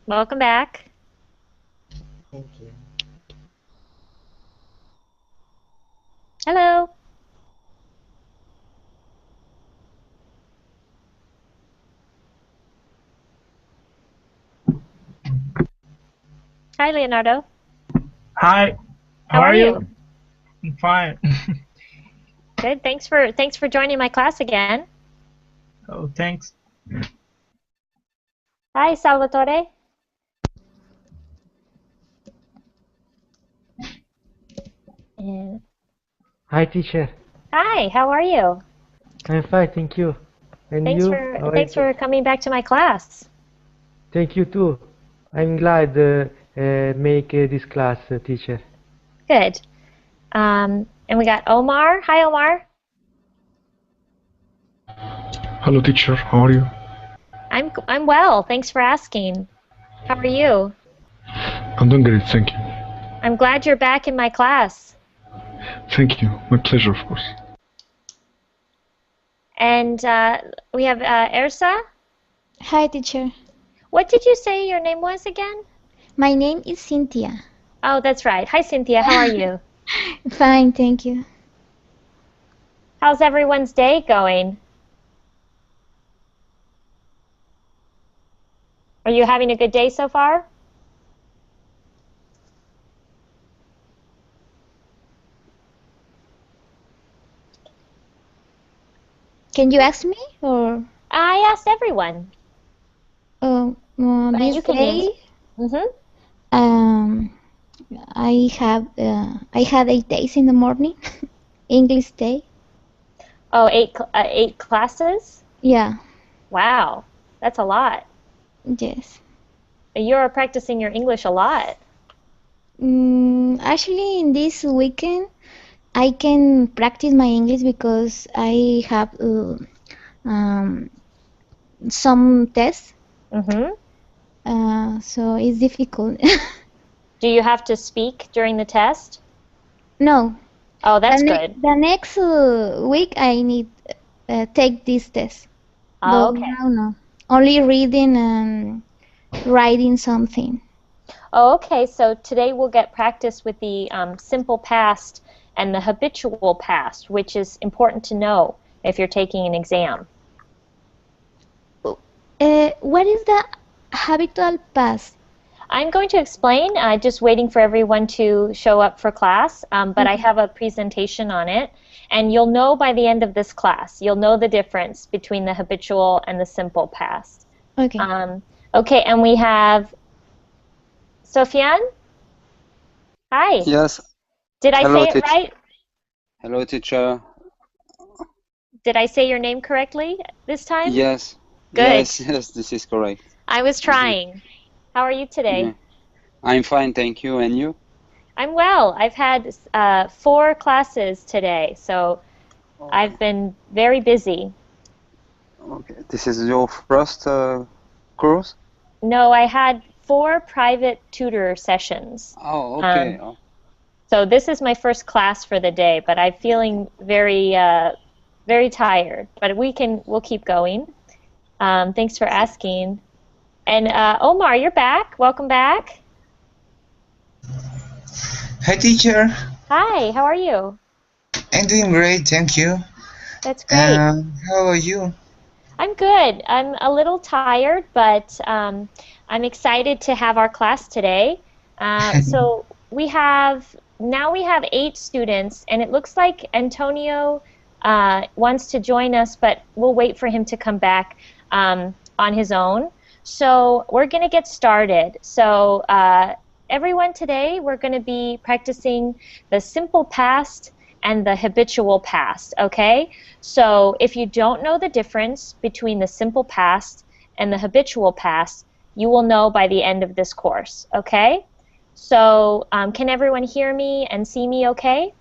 Welcome back. Thank you. Hello. Hi, Leonardo. Hi, how How are are you? you? I'm fine. Good. Thanks for joining my class again. Oh, thanks. Hi, Salvatore. And Hi, teacher. hi, how are you? I'm fine, thank you. And Thanks you? for How are thanks you? for coming back to my class. Thank you too. I'm glad make this class, teacher. Good. And we got Omar. Hi, Omar. Hello teacher, how are you? I'm well. Thanks for asking. How are you? I'm doing great, thank you. I'm glad you're back in my class. Thank you, my pleasure of course. And we have Ersa. Hi, teacher. What did you say your name was again? My name is Cynthia. Oh, that's right. Hi, Cynthia. How are you? Fine, thank you. How's everyone's day going? Are you having a good day so far? Can you ask me or I asked everyone. this You can answer. day? Mm-hmm. Um, I had 8 days in the morning, English day. Oh, eight classes? Yeah, Wow, that's a lot. yes. You're practicing your English a lot. Actually, in this weekend, I can practice my English because I have um, some tests. Mm-hmm. So it's difficult. Do you have to speak during the test? No, Oh, that's good. the next week I need take this test. Oh, But okay. now no. Only reading and writing something. Oh, okay. So today we'll get practice with the simple past and the habitual past, which is important to know if you're taking an exam. What is the habitual past? I'm going to explain, just waiting for everyone to show up for class, but I Okay. have a presentation on it, and you'll know by the end of this class, you'll know the difference between the habitual and the simple past. Okay. Okay, and we have Sofian. Hi. Yes. Did I Hello, say it teacher. right? Hello, teacher. Did I say your name correctly this time? Yes. Good. Yes, yes, this is correct. I was trying. How are you Yeah. today? I'm fine, thank you. And you? I'm well. I've had 4 classes today, so Okay. I've been very busy. Okay. This is your first course? No, I had 4 private tutor sessions. Oh, okay. Um, so this is my first class for the day, but I'm feeling very tired. But we'll keep going. Thanks for asking. And Omar, you're back. Welcome back. Hi, teacher. Hi, how are you? I'm doing great, thank you. That's great. How are you? I'm good. I'm a little tired, but I'm excited to have our class today. So we have 8 students, and it looks like Antonio wants to join us, but we'll wait for him to come back on his own. So we're going to get started. So everyone today, we're going to be practicing the simple past and the habitual past, okay? So if you don't know the difference between the simple past and the habitual past, you will know by the end of this course, okay? So can everyone hear me and see me okay?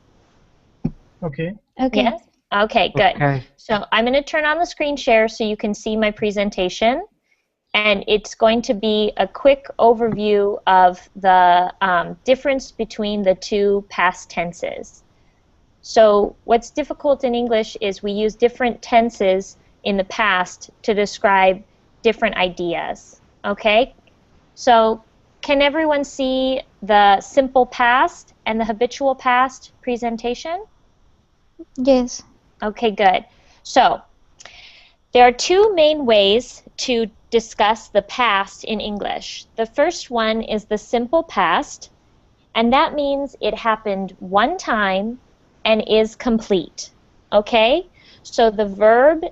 Okay. Okay. Yes? Okay, good. Okay. So I'm going to turn on the screen share so you can see my presentation. And it's going to be a quick overview of the difference between the 2 past tenses. So what's difficult in English is we use different tenses in the past to describe different ideas. Okay? So can everyone see the simple past and the habitual past presentation? Yes. Okay, good. So there are two main ways to discuss the past in English. The first one is the simple past, and that means it happened one time and is complete. Okay? So the verb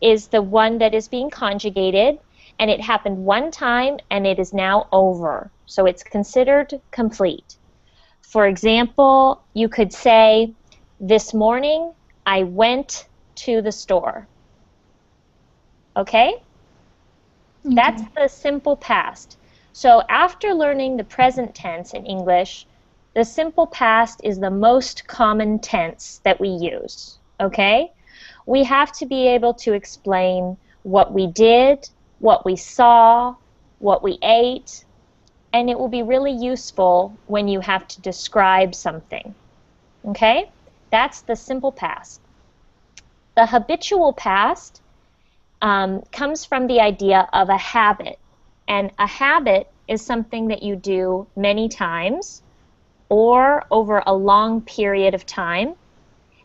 is the one that is being conjugated, and it happened one time and it is now over. So it's considered complete. For example, you could say, this morning I went to the store. Okay? That's the simple past. So after learning the present tense in English, the simple past is the most common tense that we use. Okay? We have to be able to explain what we did, what we saw, what we ate, and it will be really useful when you have to describe something. Okay? That's the simple past. The habitual past comes from the idea of a habit. And a habit is something that you do many times or over a long period of time.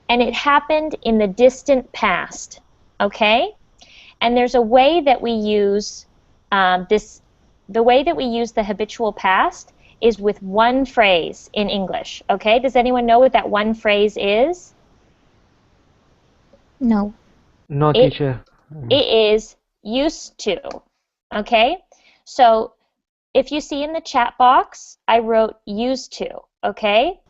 And it happened in the distant past. Okay? And there's a way that we use the way that we use the habitual past is with one phrase in English. Okay? Does anyone know what that one phrase is? No. No, teacher. It is used to. Okay? So if you see in the chat box, I wrote used to. Okay?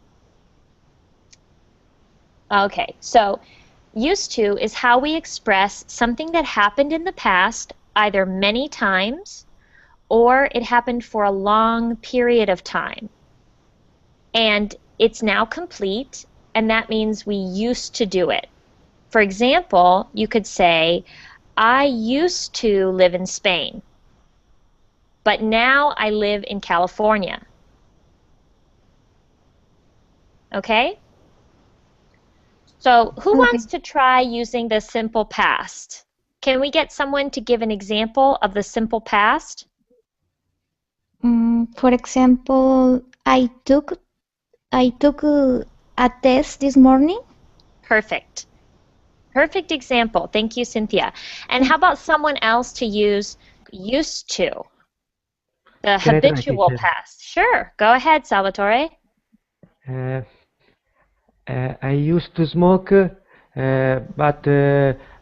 Okay, so used to is how we express something that happened in the past, either many times or it happened for a long period of time. And it's now complete, and that means we used to do it. For example, you could say, I used to live in Spain, but now I live in California. Okay? So who wants to try using the simple past? Can we get someone to give an example of the simple past? For example, I took a test this morning. Perfect. Perfect example. Thank you, Cynthia. And how about someone else to use used to? The Can I try, habitual teacher? past. Sure. Go ahead, Salvatore. I used to smoke, but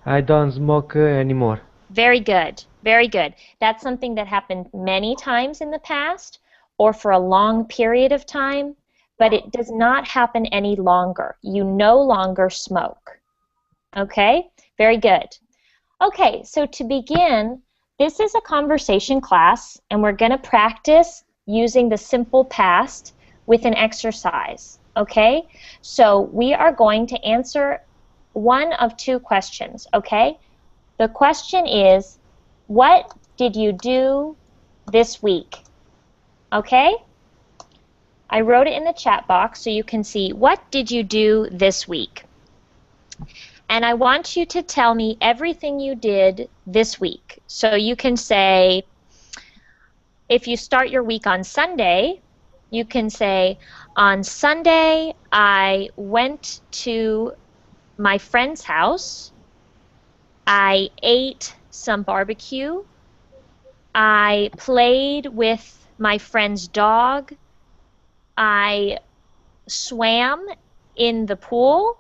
I don't smoke anymore. Very good. Very good. That's something that happened many times in the past or for a long period of time, but it does not happen any longer. You no longer smoke. Okay? Very good. Okay, so to begin, this is a conversation class, and we're going to practice using the simple past with an exercise. Okay? So we are going to answer one of two questions. Okay? The question is, what did you do this week? Okay? I wrote it in the chat box so you can see, what did you do this week? And I want you to tell me everything you did this week. So you can say, if you start your week on Sunday, you can say, on Sunday I went to my friend's house. I ate some barbecue. I played with my friend's dog. I swam in the pool.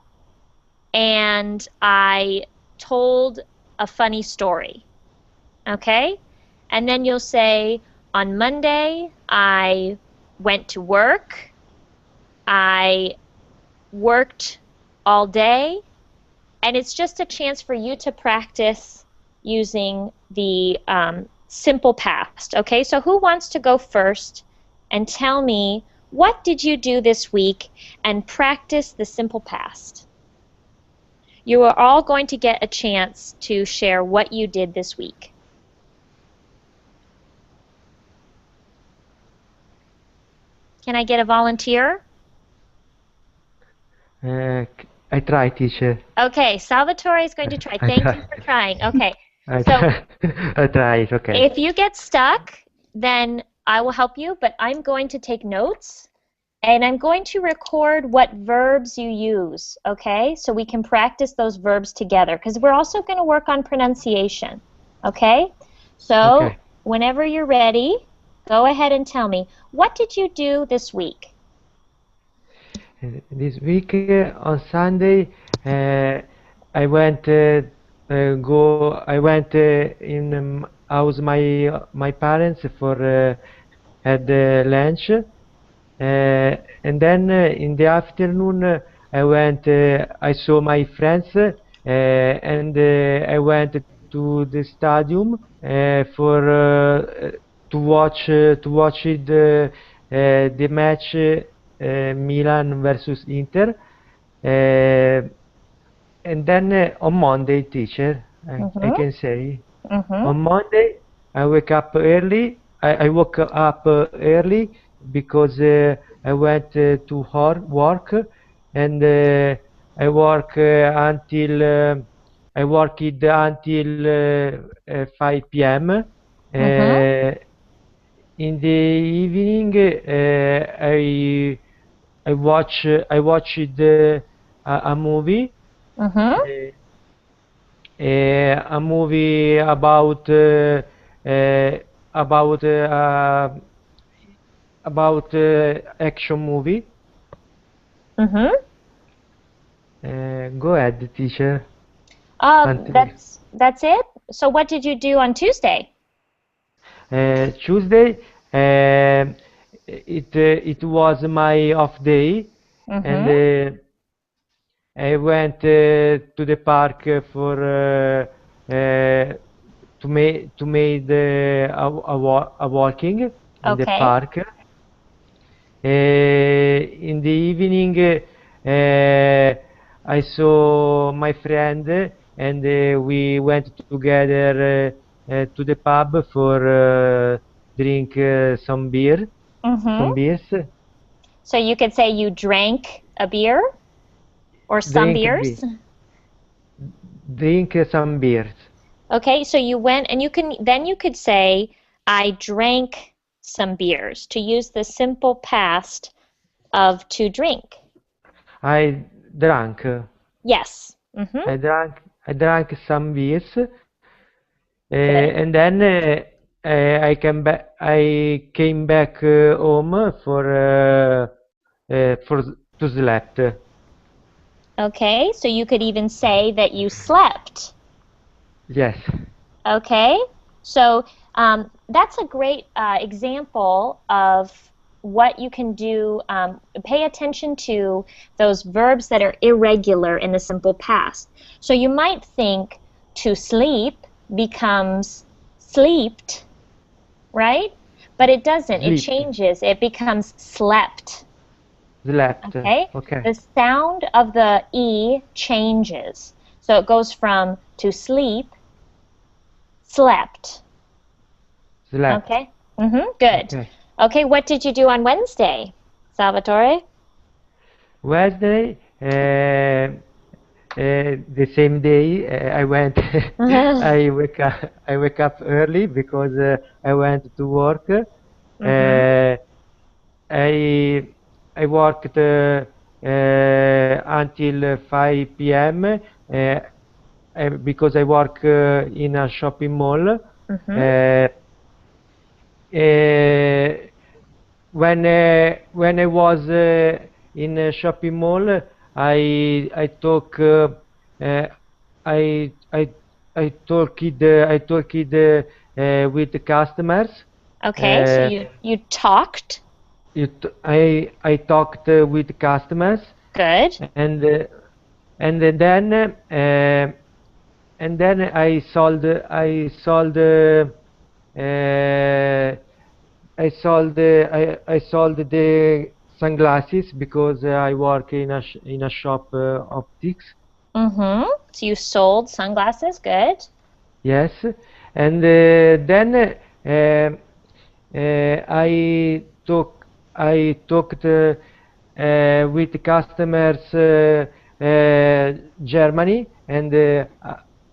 And I told a funny story. Okay? And then you'll say, on Monday, I went to work. I worked all day. And it's just a chance for you to practice using the simple past. Okay? So who wants to go first and tell me, what did you do this week, and practice the simple past? You are all going to get a chance to share what you did this week. Can I get a volunteer? I try, teacher. Okay, Salvatore is going to try. Thank you for trying. Okay, I so try. I try. It's okay. if you get stuck, then I will help you, but I'm going to take notes and I'm going to record what verbs you use, okay? So we can practice those verbs together because we're also going to work on pronunciation, okay? So Okay. whenever you're ready, go ahead and tell me, what did you do this week? This week on Sunday, I went I went in house my parents for had lunch, and then in the afternoon I saw my friends, and I went to the stadium for to watch the match Milan versus Inter. And then on Monday, teacher, I Mm-hmm. can say, Mm-hmm. on Monday I wake up early. I woke up early because I went to work, and I work until I worked until 5 p.m. Mm-hmm. In the evening, I watched a movie, Mm-hmm. uh, a movie uh, about action movie. Mm-hmm. Go ahead, teacher. Until That's it? So what did you do on Tuesday? Tuesday, it was my off day, and Mm-hmm. I went to the park for to make a walking in the Okay. park. In the evening, I saw my friend, and we went together to the pub for drink Mm-hmm. some beers, So you could say you drank a beer or some drink beer, beers. drink some beers. Okay, so you went and you could say I drank some beers to use the simple past of to drink. I drank, Yes. Mm-hmm. I drank, I drank some beers, Good. and then I came back home for to slept. Okay, so you could even say that you slept. Yes, Okay, so that's a great example of what you can do. Pay attention to those verbs that are irregular in the simple past. So you might think to sleep becomes sleeped, right? But it doesn't. It sleep, changes. It becomes slept. slept. Okay? Okay, The sound of the E changes. So it goes from to sleep, slept. slept. Okay. Good. Okay. Okay, what did you do on Wednesday, Salvatore? Wednesday, the same day, I went. I wake up early because I went to work. Mm-hmm. I I worked until 5 p.m. Because I work in a shopping mall. Mm-hmm. Uh, uh, when I was in a shopping mall, I talk uh, I I talked with the customers. Okay, so Uh, you talked. I talked with customers, Good. and then uh, I sold the sunglasses because I work in a shop optics. Mm-hmm. So you sold sunglasses. Good. Yes, and then I talked with customers Germany, and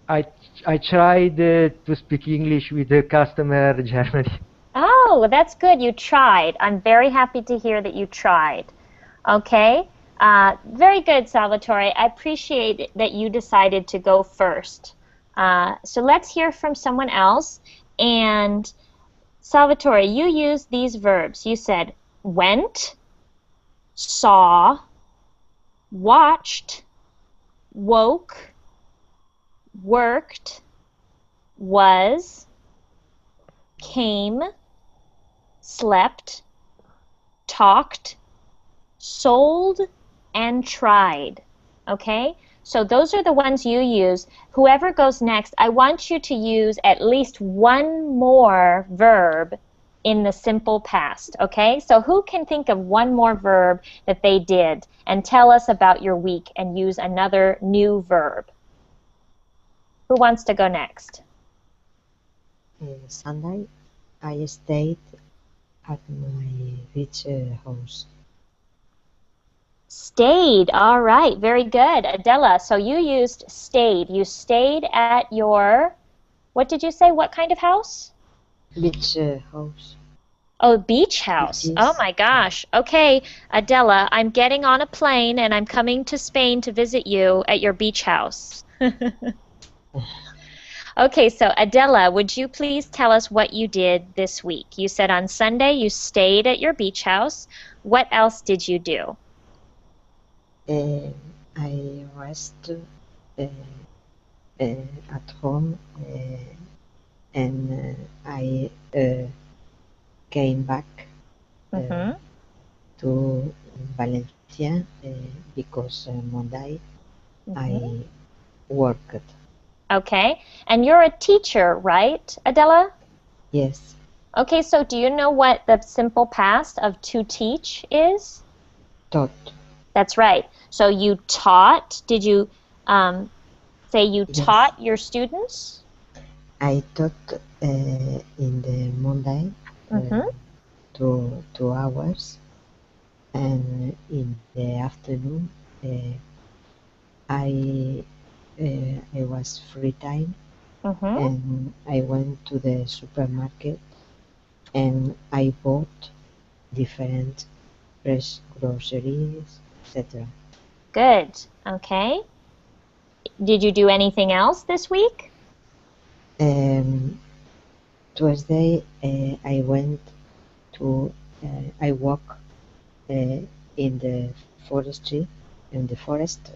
I I tried to speak English with the customer Germany. Oh, that's good. You tried. I'm very happy to hear that you tried. Okay. Very good, Salvatore. I appreciate that you decided to go first. So let's hear from someone else. And Salvatore, you used these verbs. You said went, saw, watched, woke, worked, was, came, slept, talked, sold, and tried. Okay? So those are the ones you use. Whoever goes next, I want you to use at least one more verb in the simple past. Okay? So who can think of one more verb that they did and tell us about your week and use another new verb? Who wants to go next? Sunday, I stayed at my beach house. Stayed. All right. Very good. Adela, so you used stayed. You stayed at your, what did you say? What kind of house? Beach house. Oh, beach house. Beaches. Oh my gosh. Okay, Adela, I'm getting on a plane and I'm coming to Spain to visit you at your beach house. Okay, so Adela, would you please tell us what you did this week? You said on Sunday you stayed at your beach house. What else did you do? I rest at home and I came back to Valencia because Monday I worked. Okay, and you're a teacher, right, Adela? Yes. Okay, so do you know what the simple past of to teach is? Taught. That's right. So you taught. Did you say you taught your students? I taught in the Monday 2 hours, and in the afternoon I was free time, and I went to the supermarket and I bought different fresh groceries, etc. Good. Okay. Did you do anything else this week? Tuesday I went to I walk in the forestry in the forest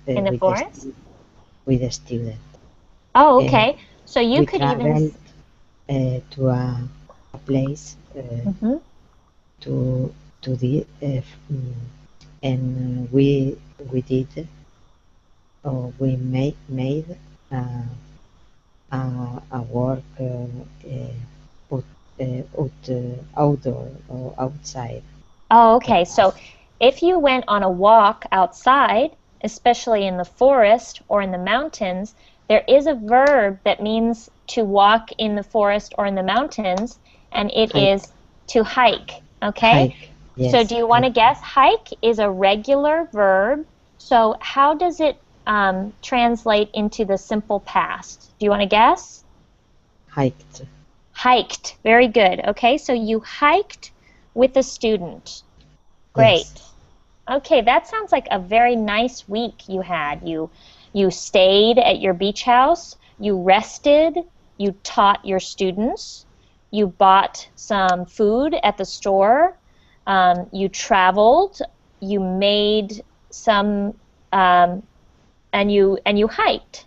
with a student. Oh, okay. So you we could traveled even to a place to the and we did or we made a work outdoor or outside. Oh, okay. So if you went on a walk outside, especially in the forest or in the mountains, there is a verb that means to walk in the forest or in the mountains, and it is to hike. Okay? Hike, yes. So do you want to guess? Hike is a regular verb. So how does it translate into the simple past? Do you want to guess? Hiked. Hiked. Very good. Okay, so you hiked with a student. Great. Yes. Okay, that sounds like a very nice week you had. You stayed at your beach house, you rested, you taught your students, you bought some food at the store, you traveled, you made some, and you hiked.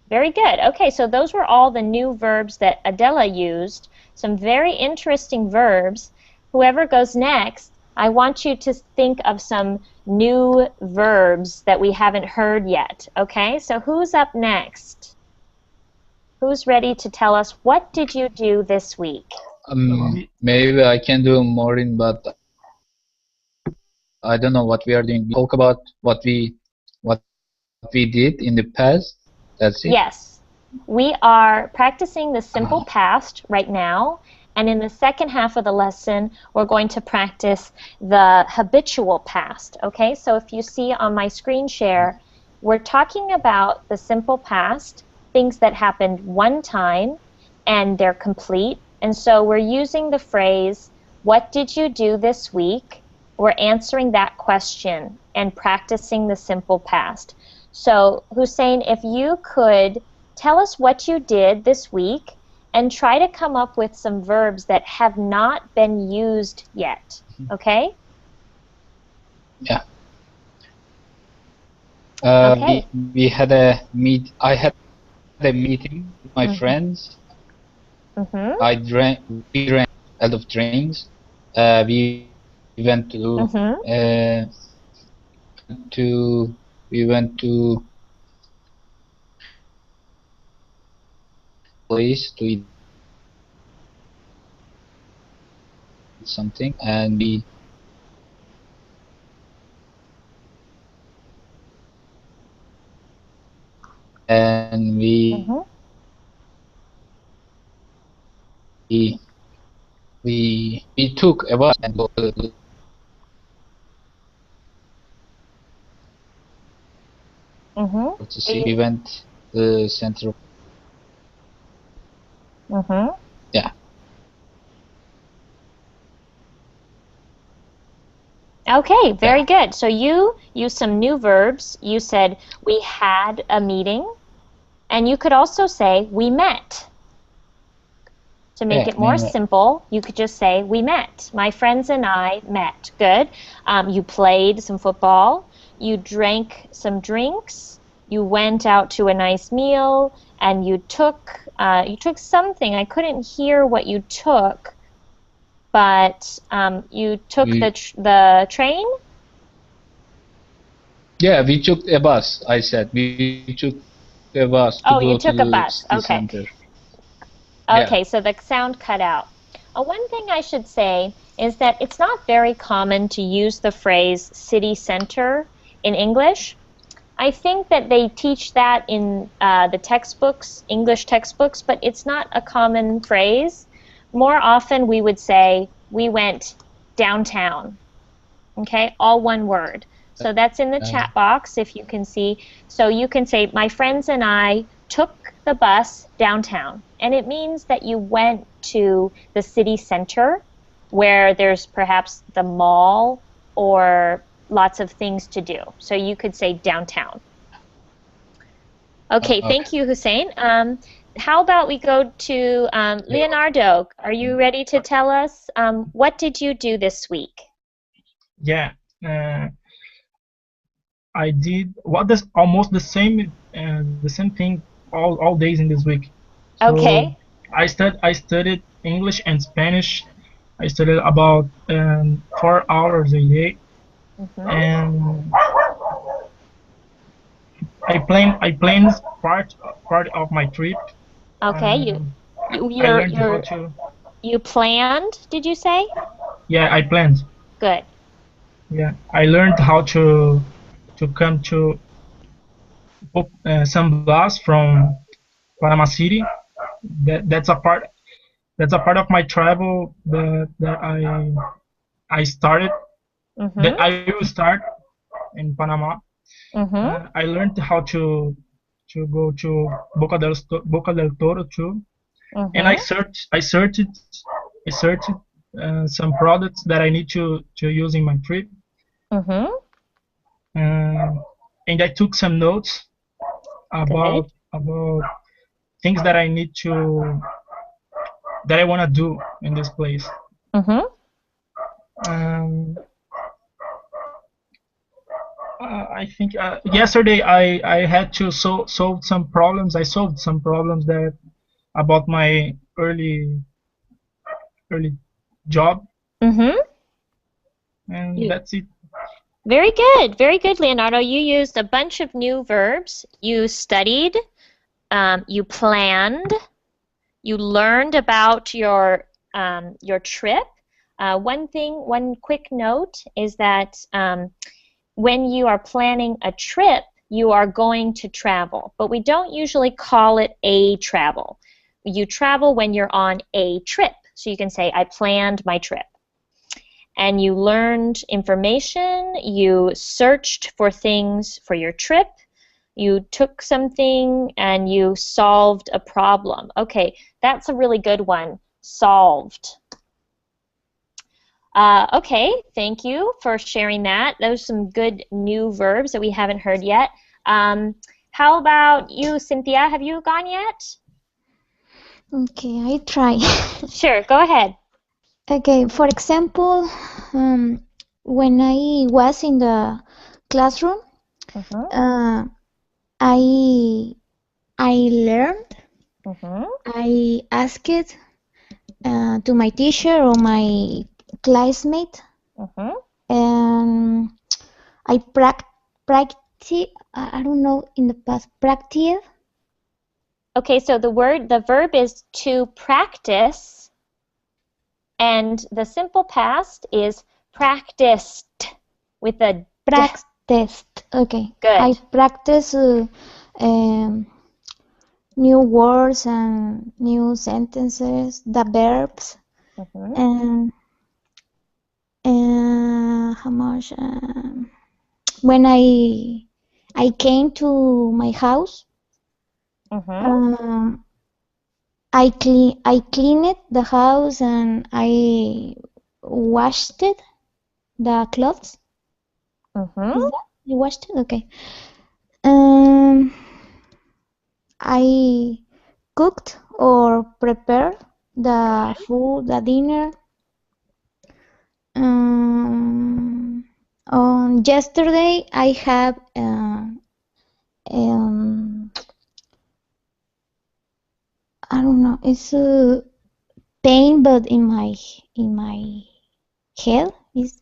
Very good. Okay, so those were all the new verbs that Adela used. Some very interesting verbs. Whoever goes next, I want you to think of some new verbs that we haven't heard yet. Okay, so who's up next? Who's ready to tell us what did you do this week? Maybe I can do Maureen, but I don't know what we are doing. We talk about what we did in the past. That's it. Yes, we are practicing the simple past right now, and in the second half of the lesson, we're going to practice the habitual past. Okay, so if you see on my screen share, we're talking about the simple past, things that happened one time and they're complete, And so we're using the phrase, what did you do this week? We're answering that question and practicing the simple past. So, Hussein, if you could tell us what you did this week and try to come up with some verbs that have not been used yet, okay? Yeah. Okay. We had a meet. I had a meeting with my friends. We drank a lot of drinks. We went to place to eat something, and we took a bus and go to see. We went the center of yeah. Okay, very good. So you used some new verbs. You said we had a meeting, and you could also say we met. To make it more simple, you could just say we met. My friends and I met. Good. You played some football. You drank some drinks. You went out to a nice meal, and you took something. I couldn't hear what you took, but you took the train. Yeah, we took a bus. I said we took a bus to go you to took a the bus. city Okay. center. Okay, Yeah. so the sound cut out. One thing I should say is that it's not very common to use the phrase city center in English. I think that they teach that in the textbooks, English textbooks, but it's not a common phrase. More often we would say, we went downtown. Okay, all one word. So that's in the chat box if you can see. So you can say, my friends and I took the bus downtown. And it means that you went to the city center where there's perhaps the mall or lots of things to do. So you could say downtown. Okay, thank you, Hussein. How about we go to Leonardo? Are you ready to tell us what did you do this week? Yeah, I did almost the same thing all days in this week. So okay. I studied English and Spanish. I studied about 4 hours a day, and I planned part of my trip. Okay, I learned how to. You planned, did you say? Yeah, I planned. Good. Yeah, I learned how to come to book some bus from Panama City. That's a part of my travel that I started that I will start in Panama. I learned how to go to Boca del Toro too, and I searched some products that I need to use in my trip. And I took some notes about things that I need that I want to do in this place. I think yesterday I had to solve some problems. I solved some problems that about my early job. And that's it. Very good, Leonardo. You used a bunch of new verbs. You studied, you planned, you learned about your trip. One quick note is that when you are planning a trip, you are going to travel, but we don't usually call it a travel. You travel when you're on a trip. So you can say, I planned my trip. And you learned information, you searched for things for your trip, you took something and you solved a problem. Okay, that's a really good one. solved. Okay, thank you for sharing that. Those are some good new verbs that we haven't heard yet. How about you, Cynthia? Have you gone yet? Okay, I try. Sure, go ahead. Okay, for example, when I was in the classroom, I learned. I asked to my teacher or my classmate, and I practice. I don't know in the past practice. Okay, so the verb is to practice, and the simple past is practiced with a practiced. Okay. Good. I practice new words and new sentences, the verbs, and how much? When I came to my house, I cleaned the house and I washed it, the clothes. Is that you washed it? Okay. I cooked or prepared the food, the dinner. On yesterday, I have I don't know. It's a pain, but in my head is.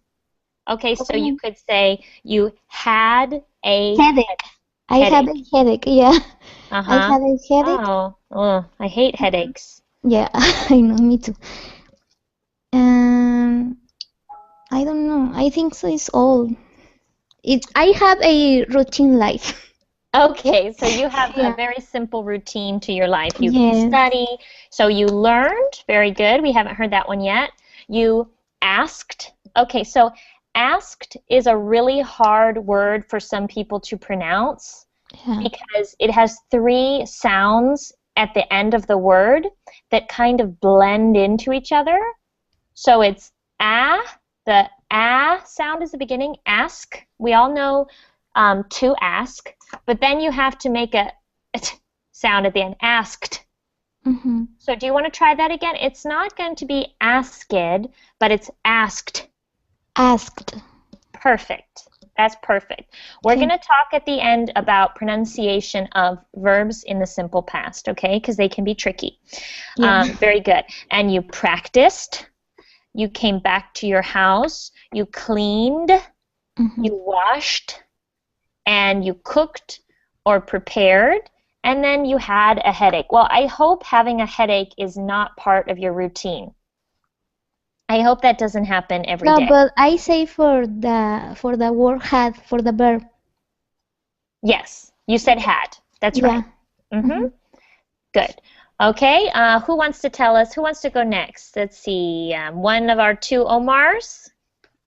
Okay, so you could say you had a headache. I have a headache. Yeah. I have a headache. Oh, I hate headaches. Yeah, I know. Me too. I don't know. I think so. It's all. I have a routine life. Okay, so you have a very simple routine to your life. You Yes. study, so you learned. Very good. We haven't heard that one yet. You asked. Okay, so asked is a really hard word for some people to pronounce because it has 3 sounds at the end of the word that kind of blend into each other. So it's the sound is the beginning, ask. We all know to ask, but then you have to make a sound at the end, asked. So do you want to try that again? It's not going to be asked, but it's asked. Asked. Perfect. That's perfect. We're going to talk at the end about pronunciation of verbs in the simple past, okay? Because they can be tricky. Very good. And you practiced. You came back to your house. You cleaned. You washed. And you cooked or prepared. And then you had a headache. Well, I hope having a headache is not part of your routine. I hope that doesn't happen every day. No, but I say for the word had, for the verb. Yes, you said had. That's right. Good. Okay, who wants to tell us? Who wants to go next? Let's see. One of our 2 Omars.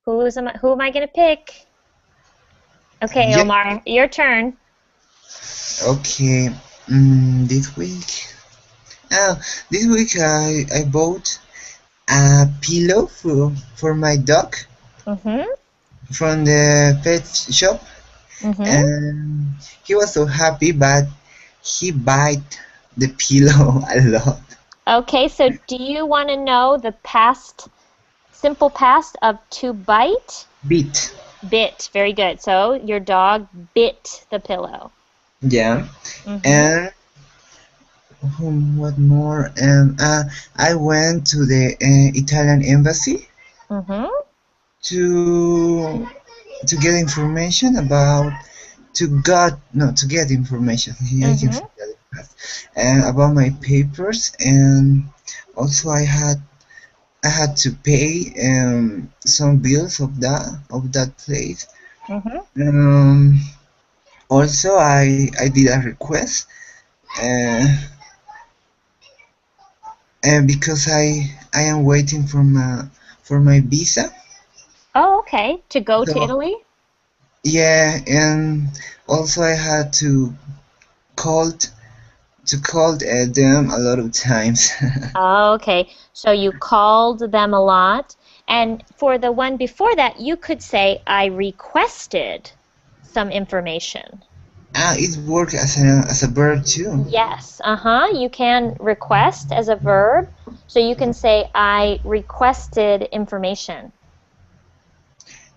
Who am I going to pick? Okay, Omar, your turn. Okay. This week. This week I bought a pillow for my dog from the pet shop, and he was so happy, but he bite the pillow a lot. Okay, so do you want to know the past, simple past of to bite? Bit. Bit. Very good. So your dog bit the pillow. Yeah. And what more? I went to the Italian embassy to get information about to get information. I can say that fast. About my papers, and also I had to pay some bills of that place. Also I did a request, and because I am waiting for my visa. Oh, okay. To go to Italy? Yeah, and also I had to call to call them a lot of times. Oh, okay. So you called them a lot. And for the one before that, you could say, I requested some information. It works as a verb too. Yes, you can request as a verb. So you can say, I requested information.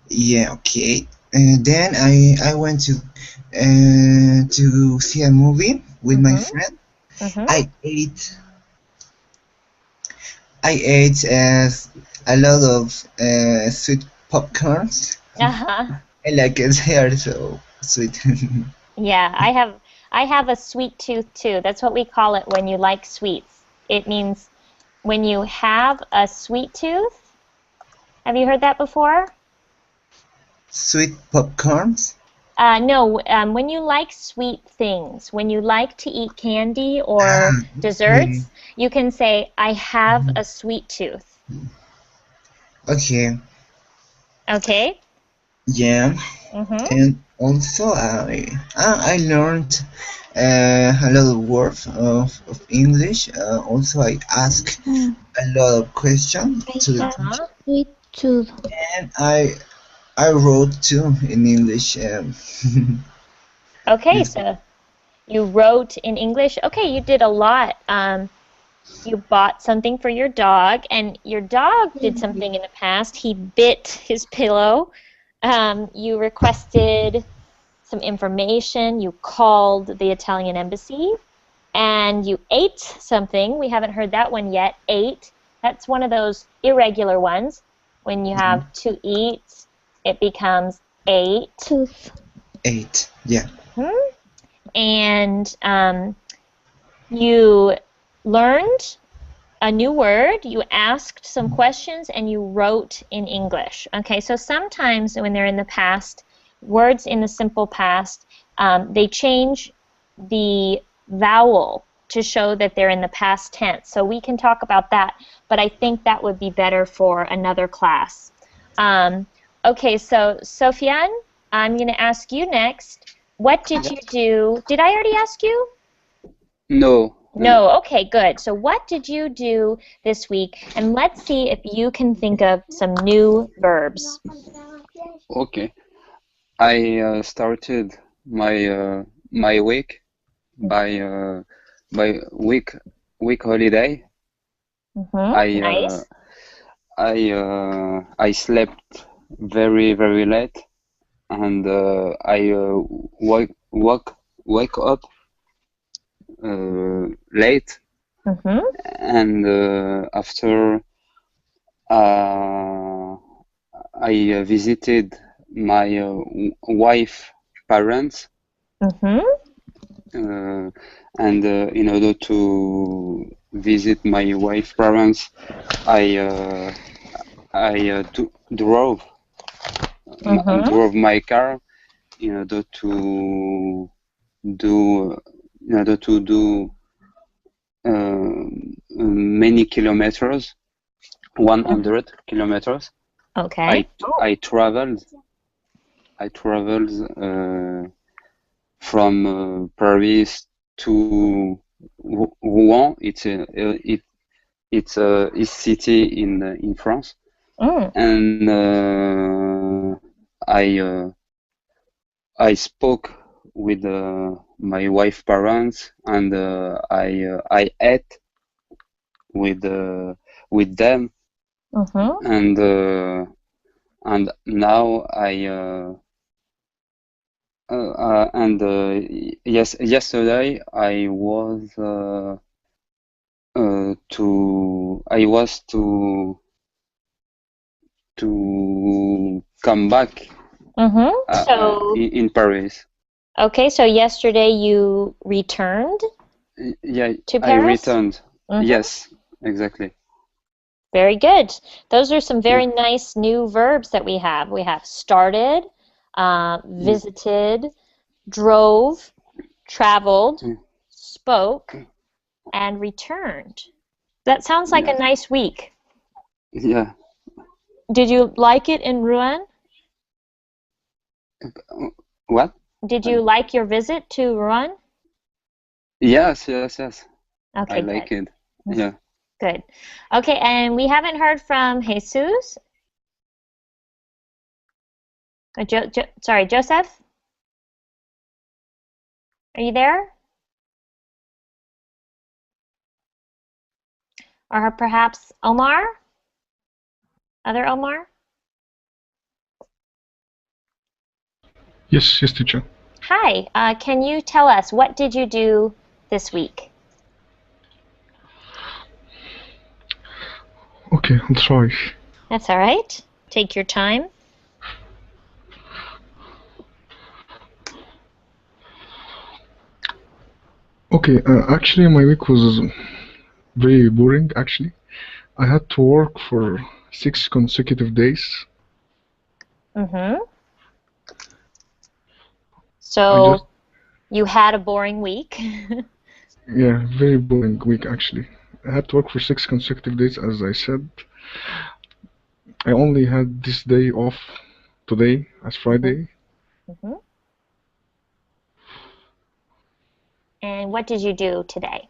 Yeah, okay. And then I went to see a movie with my friend. I ate a lot of sweet popcorns. I like it. They are so sweet. Yeah, I have a sweet tooth too. That's what we call it when you like sweets. It means when you have a sweet tooth. Have you heard that before? Sweet popcorns? No, when you like sweet things, when you like to eat candy or desserts, you can say, I have a sweet tooth. Okay. Okay? Yeah. And also I learned a lot of words of English. Also I ask a lot of questions to the teacher. Sweet tooth. And I wrote too in English. Okay, so you wrote in English. Okay, you did a lot. You bought something for your dog, and your dog did something in the past. He bit his pillow. You requested some information. You called the Italian embassy, and you ate something. We haven't heard that one yet. Ate. That's one of those irregular ones. When you have to eat, it becomes ate. Tooth. Ate. Yeah. And you learned a new word, you asked some questions, and you wrote in English. Okay, so sometimes when they're in the past, words in the simple past, they change the vowel to show that they're in the past tense. So we can talk about that, but I think that would be better for another class. Okay, so Sofian, I'm going to ask you next. What did you do? Did I already ask you? No. No, okay, good. So what did you do this week? And let's see if you can think of some new verbs. Okay. I started my week by week holiday. Nice. I slept very late, and I wake up late, and after I visited my wife parents, and in order to visit my wife parents, I drove my car in order to do many kilometers, 100 kilometers. Okay. I traveled from Paris to Rouen. It's a city in France, and I spoke with my wife parents, and I ate with them, and now yesterday I was to come back in Paris. Okay, so yesterday you returned to Paris? I returned. Yes, exactly. Very good. Those are some very nice new verbs that we have. We have started, visited, drove, traveled, spoke, and returned. That sounds like a nice week. Yeah. Did you like it in Rouen? What? Did you like your visit to Rouen? Yes, yes, yes. Okay, I like good. it. Yeah. Good. Okay, and we haven't heard from Jesus. Sorry, Joseph? Are you there? Or perhaps Omar? Other Omar? Yes, yes, teacher. Hi, can you tell us what did you do this week? Okay, I'll try. That's all right. Take your time. Okay, actually, my week was very boring. Actually, I had to work for 6 consecutive days. Mm-hmm. I just, So you had a boring week. yeah, very boring week actually. I had to work for 6 consecutive days, as I said. I only had this day off today, as Friday. Mm-hmm. And what did you do today?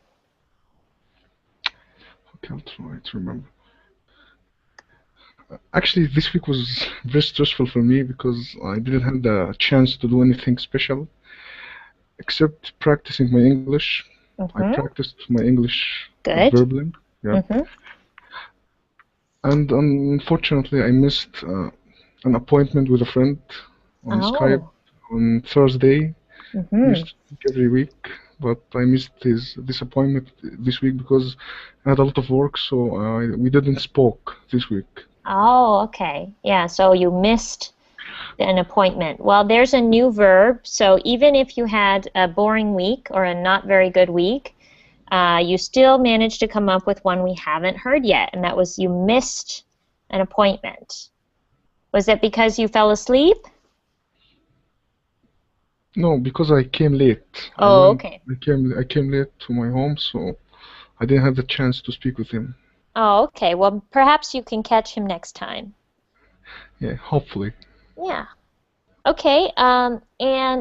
Okay, I'll try to remember. Actually, this week was very stressful for me because I didn't have the chance to do anything special except practicing my English. I Mm-hmm. practiced my English Good. verbally, yeah. Mm-hmm. And unfortunately, I missed an appointment with a friend on Skype Oh. on Thursday. We Mm-hmm. used to speak every week, but I missed this appointment this week because I had a lot of work, so we didn't spoke this week. Oh, okay. Yeah, so you missed an appointment. Well, there's a new verb, so even if you had a boring week or a not very good week, you still managed to come up with one we haven't heard yet, and that was you missed an appointment. Was it because you fell asleep? No, because I came late. Oh, okay. I came late to my home, so I didn't have the chance to speak with him. Oh, okay. Well, perhaps you can catch him next time. Yeah, hopefully. Yeah. Okay, and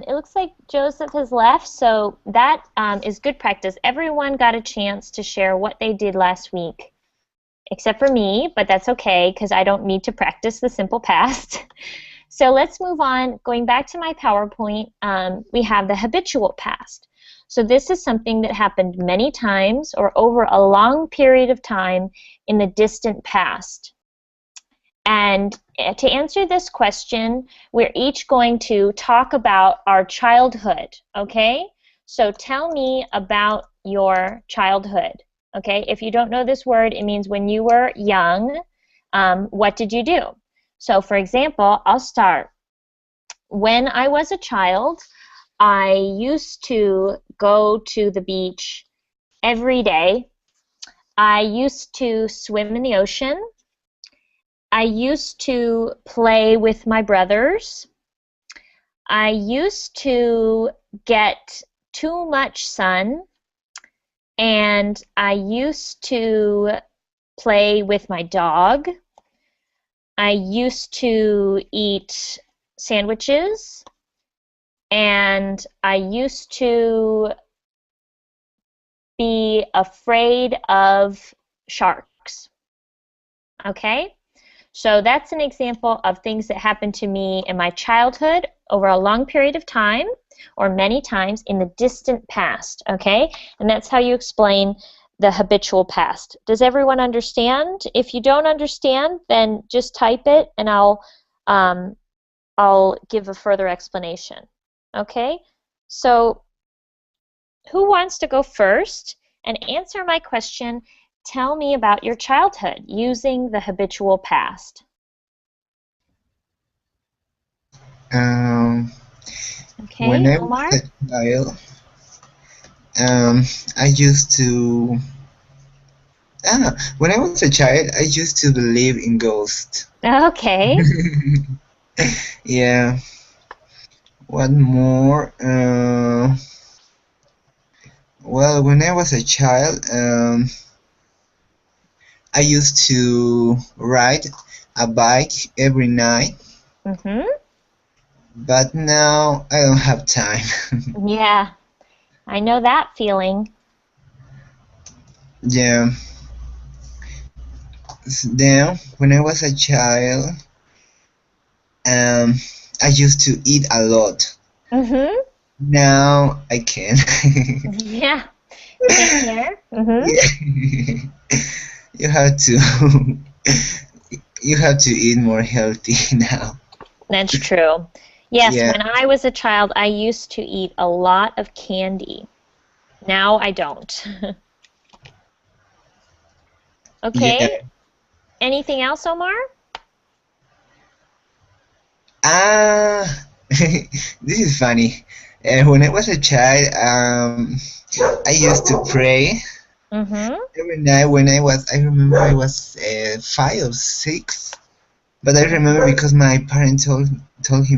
it looks like Joseph has left, so that is good practice. Everyone got a chance to share what they did last week, except for me, but that's okay because I don't need to practice the simple past. So let's move on. Going back to my PowerPoint, we have the habitual past. So this is something that happened many times or over a long period of time in the distant past. And to answer this question, we're each going to talk about our childhood, okay? So tell me about your childhood, okay? If you don't know this word, it means when you were young, what did you do? So for example, I'll start. When I was a child, I used to go to the beach every day. I used to swim in the ocean. I used to play with my brothers. I used to get too much sun, and I used to play with my dog. I used to eat sandwiches, and I used to be afraid of sharks. Okay? So that's an example of things that happened to me in my childhood over a long period of time or many times in the distant past, okay? And that's how you explain the habitual past. Does everyone understand? If you don't understand, then just type it and I'll give a further explanation, okay? So who wants to go first and answer my question? Tell me about your childhood using the habitual past. Okay, When I Omar? was a child, I used to. When I was a child, I used to believe in ghosts. Okay. Yeah. What more? Well, when I was a child, I used to ride a bike every night, Mm-hmm. but now I don't have time. Yeah. I know that feeling. Yeah. Then, when I was a child, I used to eat a lot. Mm-hmm. Now I can't. Yeah. Same here. Mm-hmm. Yeah. You have to you have to eat more healthy now. That's true. Yes, Yeah. when I was a child, I used to eat a lot of candy. Now I don't. Yeah. Okay. Anything else, Omar? Ah, this is funny. When I was a child, I used to pray Mm-hmm. every night. I remember I was 5 or 6, but I remember because my parents told me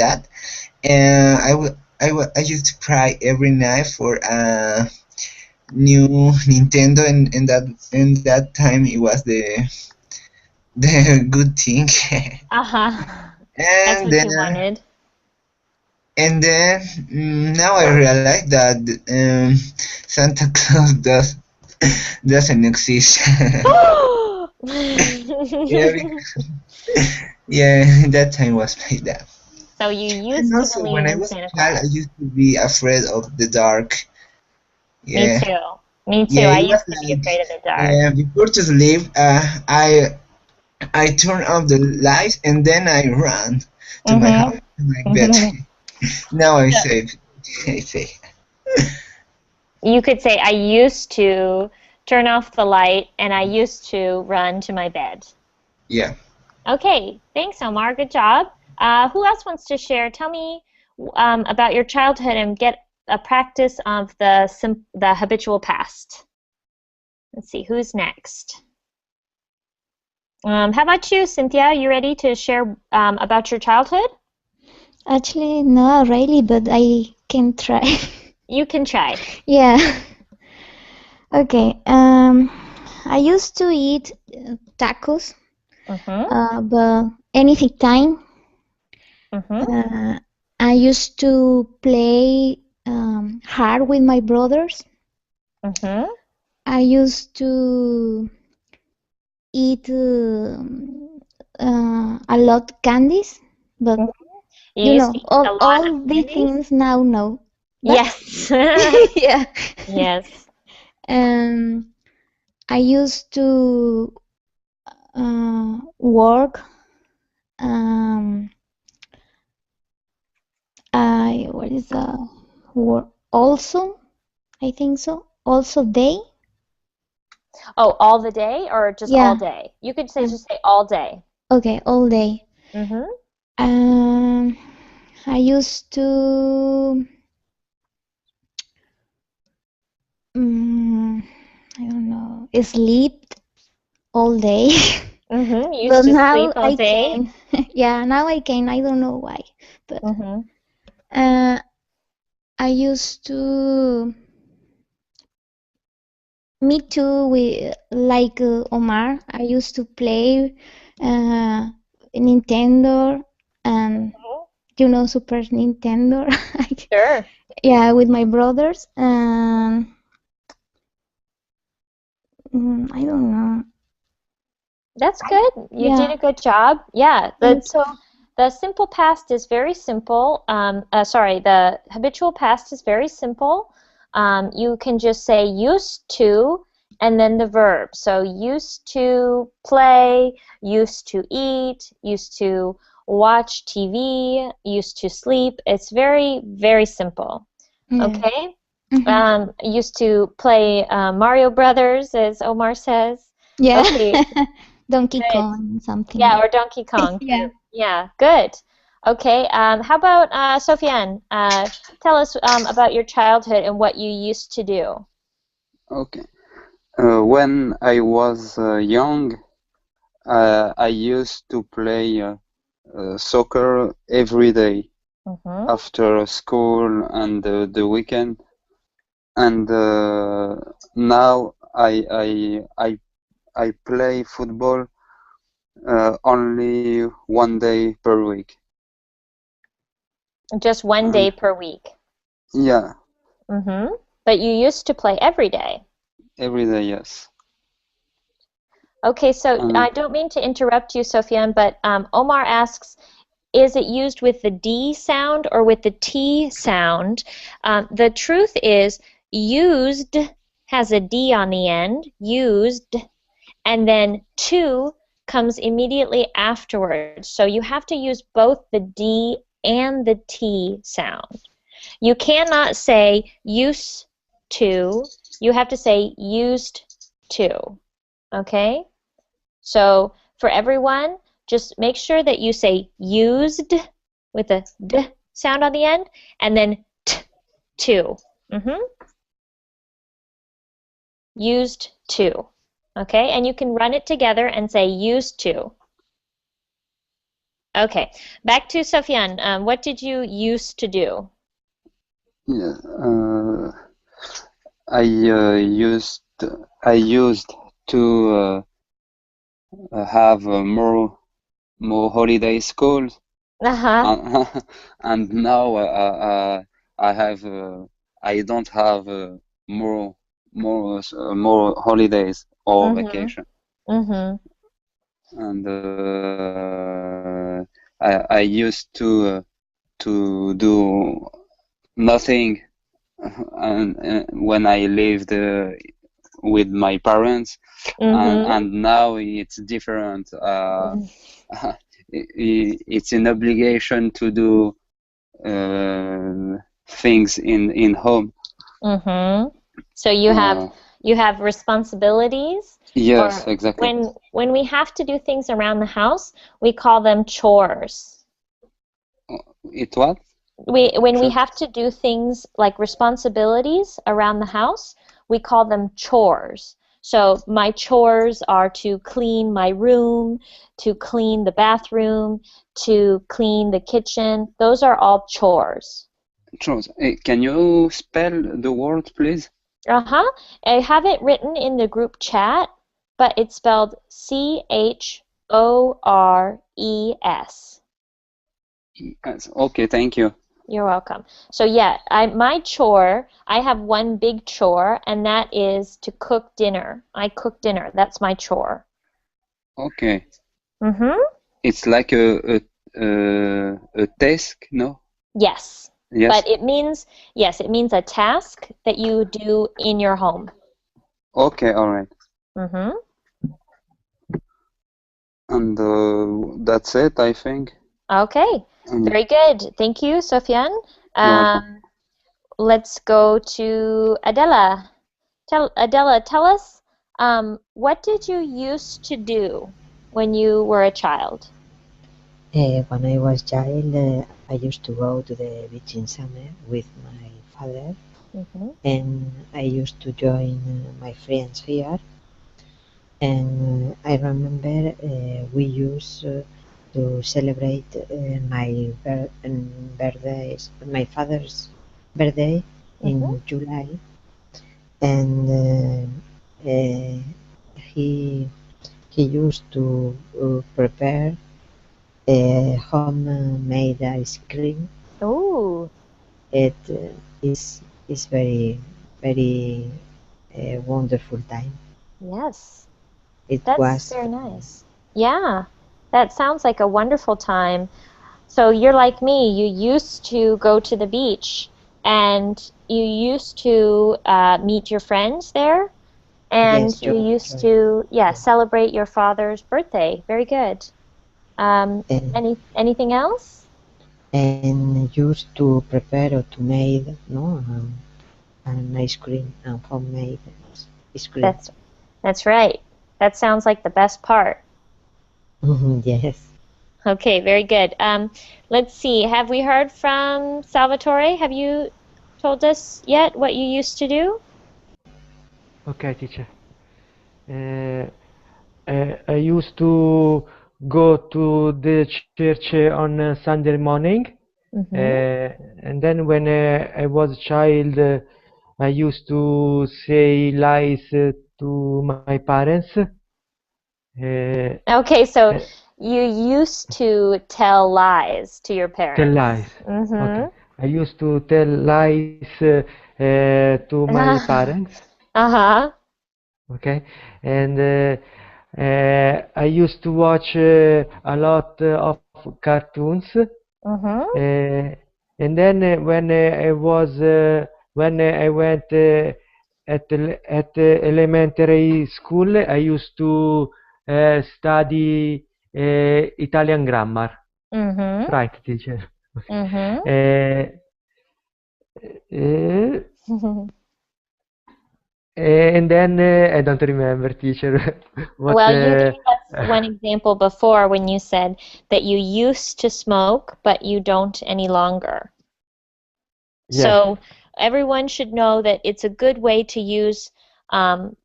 that, and I used to pray every night for a new Nintendo, and that time it was the good thing. Uh-huh. That's and what then you wanted. and then now I realize that Santa Claus doesn't exist. Yeah, yeah, that time was like that. So you And used to also, believe when I in was a Santa child, I Claus. used to be afraid of the dark. Me Yeah, too. Me too. yeah, I it was used to be afraid of the dark. before to sleep. I turned off the lights and then I ran to my Mm-hmm. house, to my bed. Mm-hmm. Now I So say, I say, you could say I used to turn off the light and I used to run to my bed. yeah. Okay, thanks, Omar. Good job. Who else wants to share? Tell me about your childhood and get a practice of the habitual past. Let's see, who's next? How about you, Cynthia? You ready to share about your childhood? Actually, not really, but I can try. You can try. Yeah. Okay. I used to eat tacos, Mm-hmm. but anything time. Mm-hmm. I used to play hard with my brothers. Mm-hmm. I used to eat a lot candies, but You used to eat a lot of all these candies? things now no. But Yes. yeah. Yes. Um, I used to work. Um, I what is work also? I think so. Also day. Oh, all the day or just all Yeah. day? You could say just say all day. Okay, all day. Mm-hmm. Um, I used to. Mm, I don't know. Sleep all day. Mm-hmm. You used But to sleep now all I day. can. Yeah, now I can. I don't know why. But Mm-hmm. uh, I used to. Me too. Like Omar. I used to play Nintendo and Super Nintendo. Sure. Yeah, with my brothers. And I don't know. That's good. You did Yeah. a good job. Yeah. Thank So the simple past is very simple. Sorry, the habitual past is very simple. You can just say used to and then the verb. So used to play, used to eat, used to watch TV, used to sleep. It's very, very simple. Yeah. Okay? Mhm. Used to play Mario Brothers, as Omar says. Yeah. Okay, Donkey good. Kong, something Yeah, like. or Donkey Kong Yeah. too. Yeah, good. Okay, how about Sofiane? Tell us about your childhood and what you used to do. Okay. When I was young, I used to play soccer every day Mm-hmm. after school and the weekend. And now I play football only 1 day per week. Just one And day per week. yeah, But you used to play every day. Every day, yes. Okay, so I don't mean to interrupt you, Sofian, but Omar asks, is it used with the D sound or with the T sound? The truth is, used has a D on the end, used, and then to comes immediately afterwards. So you have to use both the D and the T sound. You cannot say used to, you have to say used to, okay? So for everyone, just make sure that you say used with a D sound on the end, and then to. Used to. Okay, and you can run it together and say used to. Okay, back to Sofian. What did you used to do? Yeah, I used to have more holiday schools, and now I don't have more holidays or vacation. And I used to do nothing, and when I lived with my parents, and now it's different. It's an obligation to do things in home. So you have responsibilities. Yes, exactly. When we have to do things around the house, we call them chores. It what? When we have to do things like responsibilities around the house, we call them chores. So my chores are to clean my room, to clean the bathroom, to clean the kitchen. Those are all chores. Chores. Can you spell the word, please? I have it written in the group chat, but it's spelled C-H-O-R-E-S. Yes. Okay, thank you. You're welcome. So yeah, my chore, I have one big chore, and that is to cook dinner. I cook dinner. That's my chore. Okay. It's like a task, no? Yes. Yes. But it means a task that you do in your home. Okay, all right. And that's it, I think. Okay. Very good. Thank you, Sofian. Let's go to Adela. Adela, tell us, what did you used to do when you were a child? When I was child, I used to go to the beach in summer with my father, and I used to join my friends here. And I remember we used to celebrate my father's birthday in July, and he used to prepare homemade ice cream. Oh! It is very wonderful time. Yes. That's very nice. Yeah, that sounds like a wonderful time. So you're like me, you used to go to the beach, and you used to meet your friends there, and Yes, you used to celebrate your father's birthday. Very good. Anything else? And used to prepare or to make an ice cream and homemade ice cream. That's right. That sounds like the best part. Yes. Okay, very good. Let's see. Have we heard from Salvatore? Have you told us yet what you used to do? Okay, teacher. I used to go to the church on Sunday morning, and then when I was a child, I used to say lies to my parents. Okay, so you used to tell lies to your parents. Tell lies. Okay. I used to tell lies to my parents. Uh-huh. Okay, and I used to watch a lot of cartoons. And then when I went at elementary school, I used to study Italian grammar. Right, teacher. And then I don't remember, teacher. What? Well, you gave us one example before when you said that you used to smoke, but you don't any longer. Yes. So everyone should know that it's a good way to use the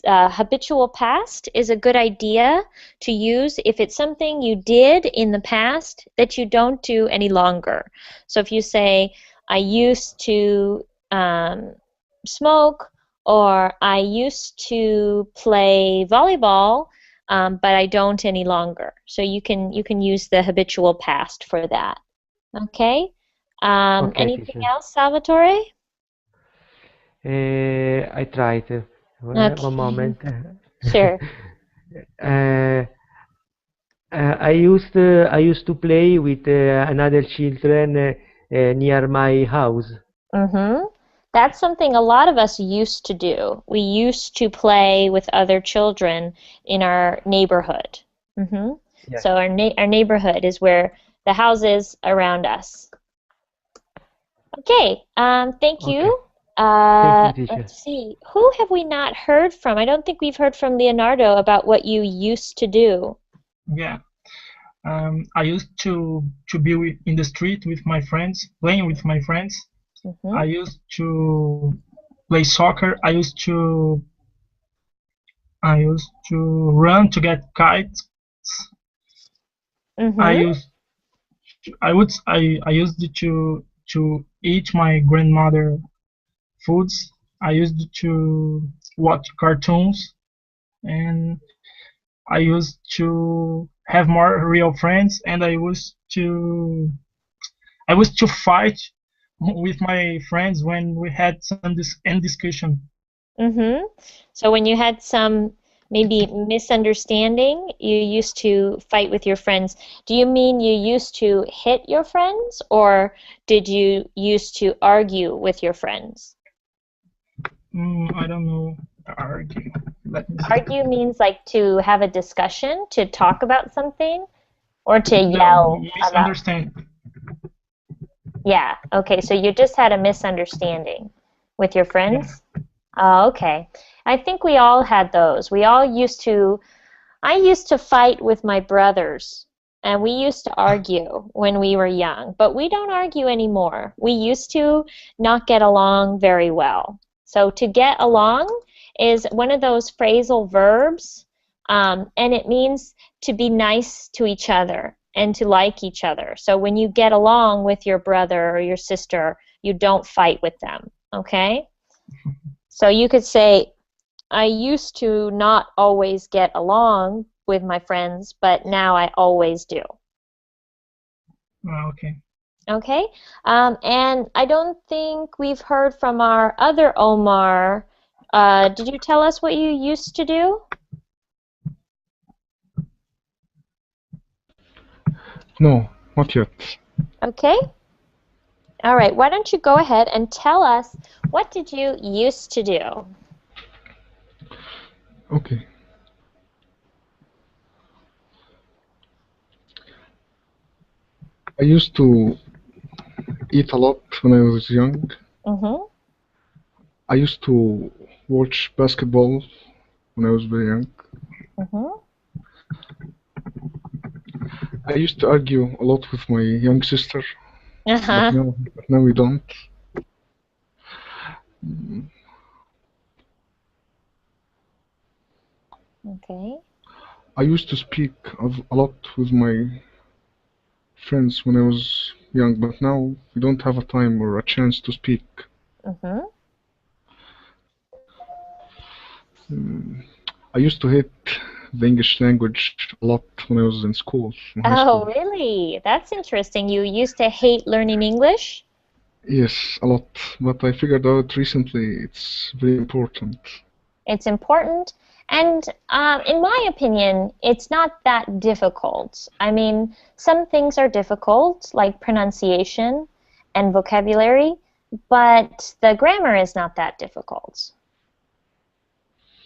habitual past is a good idea to use if it's something you did in the past that you don't do any longer. So if you say, I used to smoke, or I used to play volleyball, but I don't any longer. So you can use the habitual past for that. Okay? Okay, Anything teacher. else, Salvatore? I tried. Okay. One moment. Sure. Uh, I used to play with another children near my house. That's something a lot of us used to do. We used to play with other children in our neighborhood. Yes. So our neighborhood is where the houses around us. Okay. Thank you. Thank you, teacher. Let's see. Who have we not heard from? I don't think we've heard from Leonardo about what you used to do. Yeah. I used to be in the street with my friends, playing with my friends. I used to play soccer. I used to run to get kites. I used to eat my grandmother foods. I used to watch cartoons, and I used to have more real friends, and I was to fight with my friends when we had some discussion. So when you had some maybe misunderstanding, you used to fight with your friends. Do you mean you used to hit your friends, or did you used to argue with your friends? I don't know. Argue. Argue means like to have a discussion, to talk about something, or to No, yell about. misunderstand. Yeah, okay, so you just had a misunderstanding with your friends? Oh, okay. I think we all had those. I used to fight with my brothers, and we used to argue when we were young, but we don't argue anymore. We used to not get along very well. So to get along is one of those phrasal verbs, and it means to be nice to each other and to like each other. So when you get along with your brother or your sister, you don't fight with them, okay? So you could say, I used to not always get along with my friends, but now I always do. Okay. Okay? And I don't think we've heard from our other Omar. Did you tell us what you used to do? No, not yet. Okay. All right. Why don't you go ahead and tell us, what did you used to do? Okay. I used to eat a lot when I was young. I used to watch basketball when I was very young. I used to argue a lot with my young sister, but now we don't. Okay. I used to speak a lot with my friends when I was young, but now we don't have a time or a chance to speak. I used to hate the English language a lot when I was in school, in high school. Oh, really? That's interesting. You used to hate learning English? Yes, a lot. But I figured out recently it's very important. It's important, and in my opinion, it's not that difficult. I mean, some things are difficult, like pronunciation and vocabulary, but the grammar is not that difficult.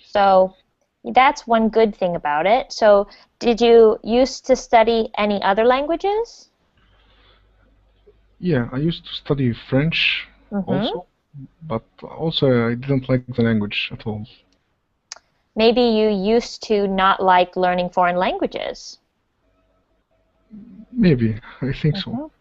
So that's one good thing about it. So did you used to study any other languages? Yeah, I used to study French also, but also I didn't like the language at all. Maybe you used to not like learning foreign languages. Maybe, I think so.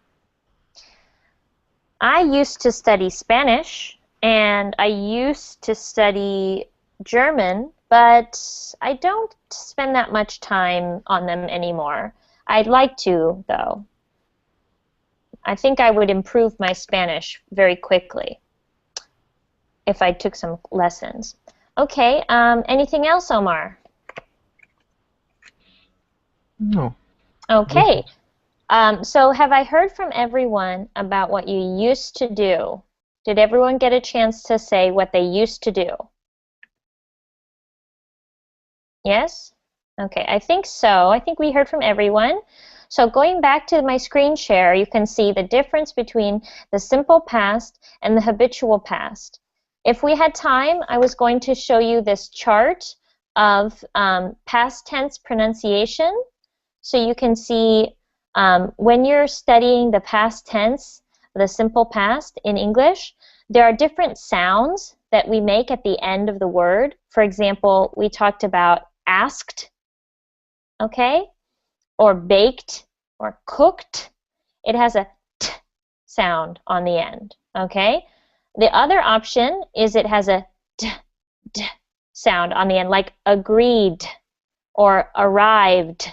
I used to study Spanish, and I used to study German, but I don't spend that much time on them anymore. I'd like to, though. I think I would improve my Spanish very quickly if I took some lessons. Okay, anything else, Omar? No. Okay. So have I heard from everyone about what you used to do? Did everyone get a chance to say what they used to do? Yes? Okay, I think so. I think we heard from everyone. So going back to my screen share, you can see the difference between the simple past and the habitual past. If we had time, I was going to show you this chart of past tense pronunciation. So you can see when you're studying the past tense, the simple past in English, there are different sounds that we make at the end of the word. For example, we talked about asked, okay, or baked, or cooked. It has a t sound on the end, okay? The other option is it has a d sound on the end, like agreed or arrived,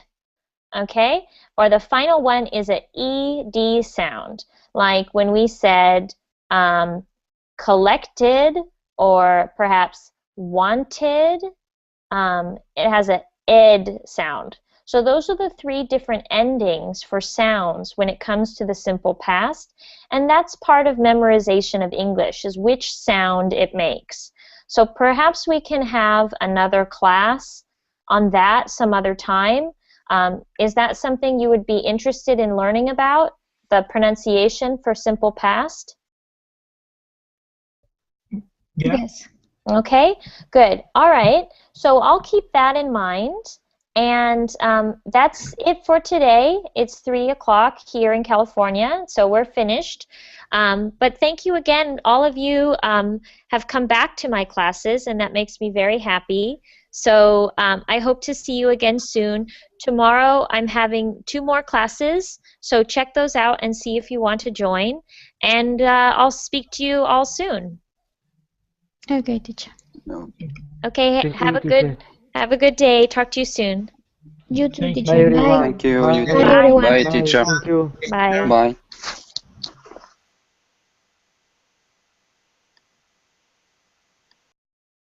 okay? Or the final one is an ed sound, like when we said collected or perhaps wanted. It has an ed sound. So those are the three different endings for sounds when it comes to the simple past, and that's part of memorization of English, is which sound it makes. So perhaps we can have another class on that some other time. Is that something you would be interested in learning about, the pronunciation for simple past? Yeah. Yes. Okay, good. All right, so I'll keep that in mind. And that's it for today. It's 3 o'clock here in California, so we're finished. But thank you again. All of you have come back to my classes, and that makes me very happy. So I hope to see you again soon. Tomorrow I'm having 2 more classes, so check those out and see if you want to join. And I'll speak to you all soon. Okay, teacher. Okay, Thank have you, a good day. Talk to you soon. You too, Thank you. teacher. Bye, everyone. Bye. Thank you. Bye. You Bye, too. everyone. Bye, Bye. teacher. Thank you. Bye. Bye.